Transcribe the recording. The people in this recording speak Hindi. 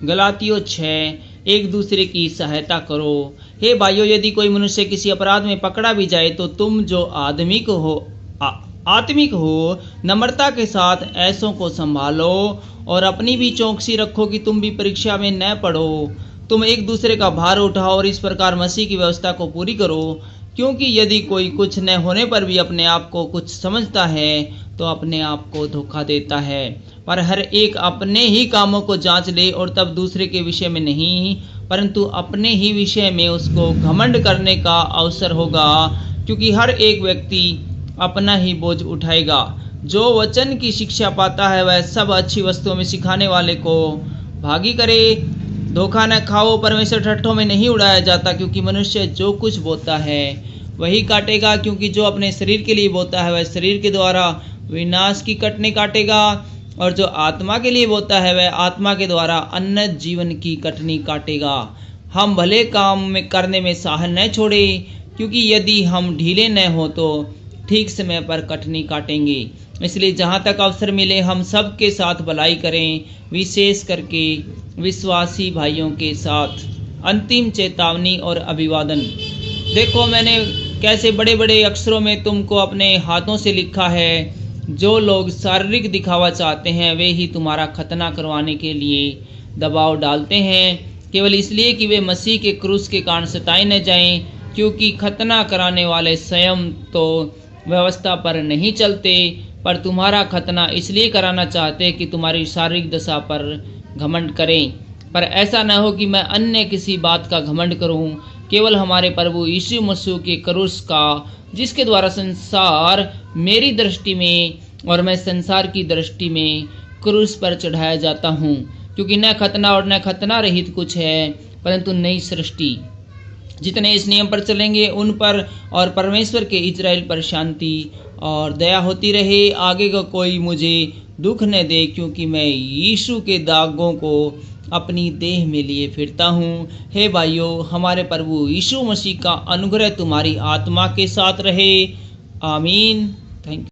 गलातियों 6 एक दूसरे की सहायता करो। हे भाइयों, यदि कोई मनुष्य किसी अपराध में पकड़ा भी जाए तो तुम जो आत्मिक हो नम्रता के साथ ऐसों को संभालो और अपनी भी चौकसी रखो कि तुम भी परीक्षा में न पड़ो। तुम एक दूसरे का भार उठाओ और इस प्रकार मसीह की व्यवस्था को पूरी करो। क्योंकि यदि कोई कुछ न होने पर भी अपने आप को कुछ समझता है तो अपने आप को धोखा देता है। पर हर एक अपने ही कामों को जांच ले और तब दूसरे के विषय में नहीं परंतु अपने ही विषय में उसको घमंड करने का अवसर होगा। क्योंकि हर एक व्यक्ति अपना ही बोझ उठाएगा। जो वचन की शिक्षा पाता है वह सब अच्छी वस्तुओं में सिखाने वाले को भागी करे। धोखा न खाओ, परमेश्वर ठट्ठों में नहीं उड़ाया जाता। क्योंकि मनुष्य जो कुछ बोता है वही काटेगा। क्योंकि जो अपने शरीर के लिए बोता है वह शरीर के द्वारा विनाश की कटनी काटेगा और जो आत्मा के लिए बोता है वह आत्मा के द्वारा अनंत जीवन की कटनी काटेगा। हम भले काम में करने में साहस न छोड़े, क्योंकि यदि हम ढीले न हो तो ठीक समय पर कटनी काटेंगे। इसलिए जहाँ तक अवसर मिले हम सब के साथ भलाई करें, विशेष करके विश्वासी भाइयों के साथ। अंतिम चेतावनी और अभिवादन। देखो, मैंने कैसे बड़े बड़े अक्षरों में तुमको अपने हाथों से लिखा है। जो लोग शारीरिक दिखावा चाहते हैं वे ही तुम्हारा खतना करवाने के लिए दबाव डालते हैं, केवल इसलिए कि वे मसीह के क्रूस के कारण सताए न जाएं। क्योंकि खतना कराने वाले स्वयं तो व्यवस्था पर नहीं चलते, पर तुम्हारा खतना इसलिए कराना चाहते कि तुम्हारी शारीरिक दशा पर घमंड करें। पर ऐसा न हो कि मैं अन्य किसी बात का घमंड करूं, केवल हमारे प्रभु यीशु मसीह के क्रूस का, जिसके द्वारा संसार मेरी दृष्टि में और मैं संसार की दृष्टि में क्रूस पर चढ़ाया जाता हूं। क्योंकि न खतना और न खतना रहित कुछ है, परंतु नई सृष्टि। जितने इस नियम पर चलेंगे उन पर और परमेश्वर के इजराइल पर शांति और दया होती रहे। आगे का कोई मुझे दुख न दे, क्योंकि मैं यीशु के दागों को अपनी देह में लिए फिरता हूँ। हे भाइयों, हमारे प्रभु यीशु मसीह का अनुग्रह तुम्हारी आत्मा के साथ रहे। आमीन। Thank you.